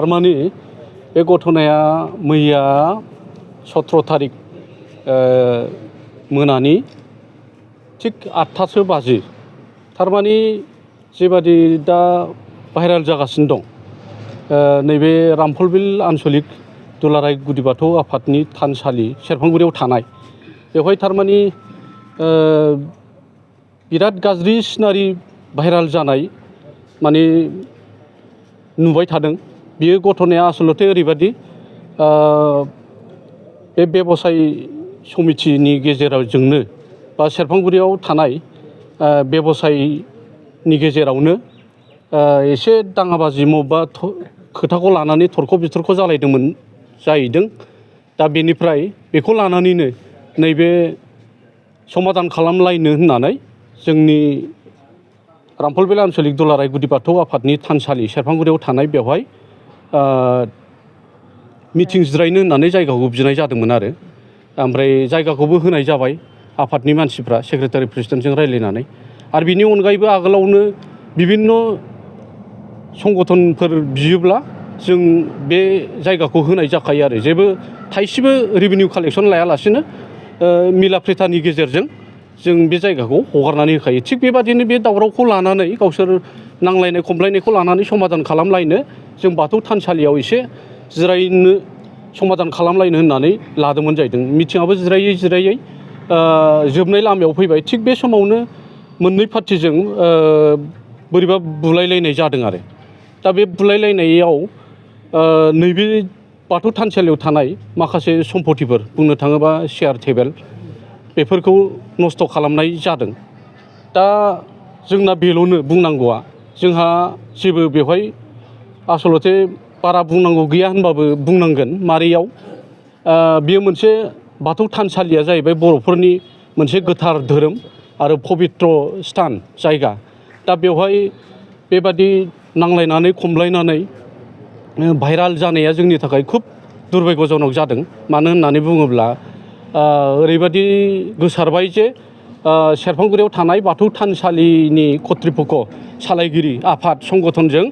थारमाने बे घटनाया मैया 17 थारिख मोनानि थिग 8टासो बाजि थारमाने जेबादि दा भाइराल जागासिनो दं नैबे रामफलबिल आन्सलिक दुलाराय गुदि बाथौ आफादनि थानसालि सेरफांगुरियाव थानाय बेवहाय थारमाने बिराद गाज्रि सिनारि भाइराल जानाय माने नुबाय थादों। बियो घटनाया आसलते ओरैबादि बे बेबसाय समितिनि गेजेराव जोंनो बा सेरफांगुरियाव थानाय बेबसायनि गेजेरावनो एसे दाङाबाजि मबेबा खोथाखौ लानानै थरख' बिथरख' जालायदोंमोन जाहैदों। दा बेनिफ्राय बेखौ लानानैनो नैबे समाधान खालामलायनो होननानै जोंनि रामफलबिल आन्सलिक दुलाराय गुदि बाथौ आफादनि थानसालि सेरफांगुरियाव थानाय बेवहाय मिटिं जिरायनो होननानै जायगाखौ बिनाय जादोंमोन आरो ओमफ्राय जायगाखौबो होनाय जाबाय आफादनि मानसिफ्रा सेक्रेटारि प्रेसिडेन्टजों रायज्लायनानै। आरो बिनि अनगायैबो आगोलावनो बिभिन्न संगठनफोर बियोब्ला जों बे जायगाखौ होनाय जाखायो आरो जेबो थाइसेबो रेभिनिउ कालेक्सन लायालासेनो मिला प्रिटानि गेजेरजों जों बे जायगाखौ हगारनानै होखायो। थिग बेबादिनो बे दावरावखौ लानानै गावसोर नांलायनाय खमलायनायखौ लानानै समाधान खालामलायनो जों बाथौ थानसालियाव एसे जिरायनो समाधान खालामलायनो होननानै लादोंमोन जाहैदों। मिटिङाबो जिरायै जिरायै जोबनाय लामायाव फैबाय। थिग बे समावनो मोननै पार्टिजों बोरैबा बुलायलायनाय जादों आरो दा बे बुलायलायनायाव नैबे बाथौ थानसालियाव थानाय माखासे सम्पतिफोर बुंनो थाङोबा चेयार टेबोल बेफोरखौ नस्थ' खालामनाय जादों। दा जोंना बेल'नो बुंनांगौआ जोंहा जेबो बेवहाय आसलते बारा बुंनांगौ गैया होनबाबो बुंनांगोन मारैयाव बेयो मोनसे बाथौ थानसालिया जाहैबाय बर'फोरनि मोनसे गोथार धोरोम आरो पबित्र स्थान जायगा। दा बेवहाय बेबादि नांलायनानै खमलायनानै भाइराल जानाया जोंनि थाखाय खुब दुर्भाग्यजनक जादों। मानो होननानै बुङोब्ला ओरैबादि गोसारबाय जे सेरफांगुरियाव थानाय बाथौ थानसालिनि कत्रिपक्ष सालायगिरि आफाद संगठनजों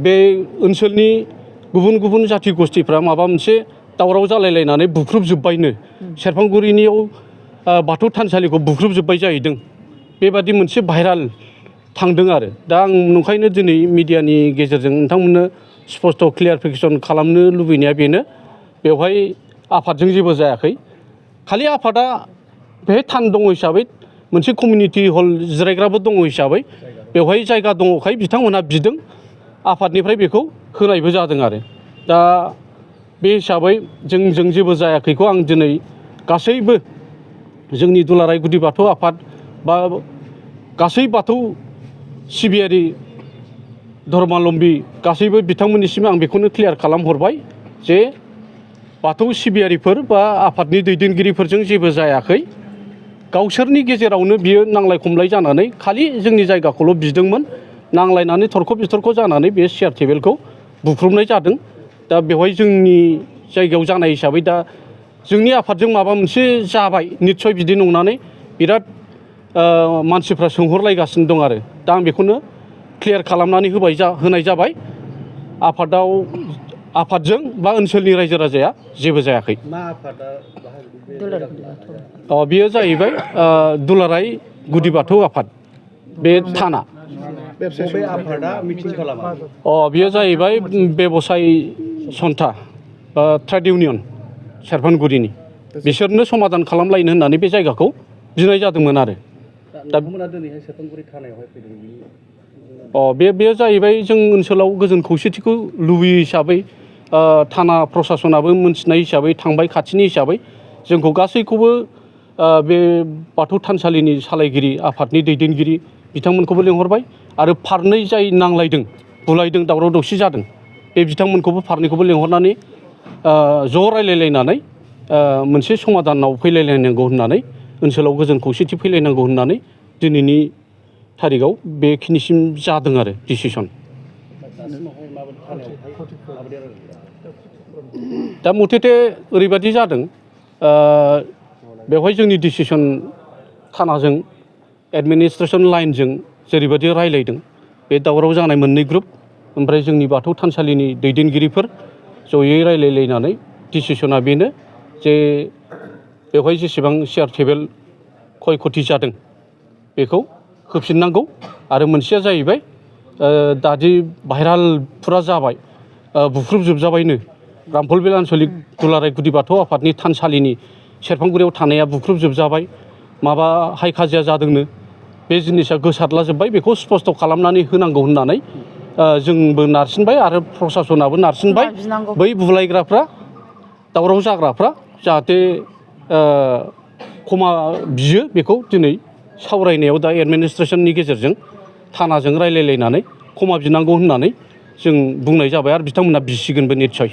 बे ओनसोलनि गुबुन गुबुन जाथि गस्थिफ्रा माबा मोनसे दावराव जालायलायनानै बुख्रुबजोब्बायनो सेरफांगुरिनियाव बाथौ थानसालिखौ बुख्रुबजोब्बाय जाहैदों। बेबादि मोनसे भाइराल थांदों आरो दा आं नंखायनो दिनै मिडियानि गेजेरजों नोंथांमोननो स्पष्ट' क्लियारिफिकेसन खालामनो लुबैनाया बेनो बेवहाय आफादजों जेबो जायाखै। खालि आफादा बेहाय थान दङ हिसाबै मोनसे कमिउनिटि हल जिरायग्राबो दङ हिसाबै बेवहाय जायगा दङखाय बिथांमोनहा बिदों आफादनिफ्राय बेखौ होनायबो जादों आरो दा बे हिसाबै जोंजों जेबो जायाखैखौ आं दिनै गासैबो जोंनि दुलाराय गुदि बाथौ आफाद बा गासै बाथौ सिबियारि धर्मालम्बी गासैबो बिथांमोननिसिम आं बेखौनो क्लियार खालामहरबाय जे बाथौ सिबियारिफोर बा आफादनि दैदेनगिरिफोरजों जेबो जायाखै। गावसोरनि गेजेरावनो बियो नांलाय खमलाय जानानै खालि जोंनि जायगाखौल' बिदोंमोन। नांलायनानै थरख' बिथरख' जानानै बे चेयार टेबोलखौ बुख्रुबनाय जादों। दा बेवहाय जोंनि जायगायाव जानाय हिसाबै दा जोंनि आफादजों माबा मोनसे जाबाय निस्सय बिदि नंनानै बिराद मानसिफ्रा सोंहरलायगासिनो दं आरो दा आं बेखौनो क्लियार खालामनानै होनाय जाबाय आफादजों बा ओनसोलनि रायजो राजाया जेबो जायाखै। मा आफादा बेयो जाहैबाय दुलाराय गुदि बाथौ आफाद बे थाना बबे आफादा मिटिं खालामा? बेयो जाहैबाय बेबसाय सन्था बा ट्रेड इउनियन सेरफांगुरिनि बिसोरनो समाधान खालामलायनो होननानै बे जायगाखौ बिनाय जादोंमोन आरो दा दिनैहाय सेरफांगुरि थानायावहाय फैदों। बेयो जाहैबाय जों ओनसोलाव गोजोन खौसेथिखौ लुबैयो हिसाबै थाना प्रसासनाबो मोनथिनाय हिसाबै थांबाय खाथिनि हिसाबै जोंखौ गासैखौबो बे बाथौ थानसालिनि सालायगिरि आफादनि दैदेनगिरि बिथांमोनखौबो लेंहरबाय आरो फारनै जाय नांलायदों बुलायदों दावराव दावसि जादों बे बिथांमोनखौबो फारनैखौबो लेंहरनानै ज' रायलायलायनानै मोनसे समाधानाव फैलायलायनांगौ होननानै ओनसोलाव गोजोन खौसेथि फैलायनांगौ होननानै दिनैनि थारिखआव बेखिनिसिम जादों आरो डिसिसन। दा मथेथे ओरैबादि जादों बेवहाय जोंनि डिसिसन थानाजों एडमिनिस्ट्रेसन लाइनजों जेरैबायदि रायलायदों बे दावराव जानाय मोननै ग्रुप ओमफ्राय जोंनि बाथौ थानसालिनि दैदेनगिरिफोर जयै रायलायलायनानै डिसिसना बेनो जे बेवहाय जेसेबां चेयार टेबोल खय खथि जादों बेखौ होफिननांगौ आरो मोनसेया जाहैबाय दादि भाइराल फुरा जाबाय बुख्रुबजोबजाबायनो रामफलबिल आन्सलिक दुलाराय गुदि बाथौ आफादनि थानसालिनि सेरफांगुरियाव थानाया बुख्रुबजोबजाबाय माबा हाय खाजिया जादोंनो बे जिनिसा गोसारलाजोब्बाय बेखौ स्पस्ट खालामनानै होनांगौ होननानै जोंबो नारसिनबाय आरो प्रसासनाबो नारसिनबाय बै बुलायग्राफ्रा दावराव जाग्राफ्रा जाहाथे क्षमा बियो बेखौ दिनै सावरायनायाव दा एडमिनिस्ट्रेसननि गेजेरजों थानाजों रायलायलायनानै क्षमा बिनांगौ होननानै जों बुंनाय जाबाय आरो बिथांमोनहा बिसिगोनबो निस्सय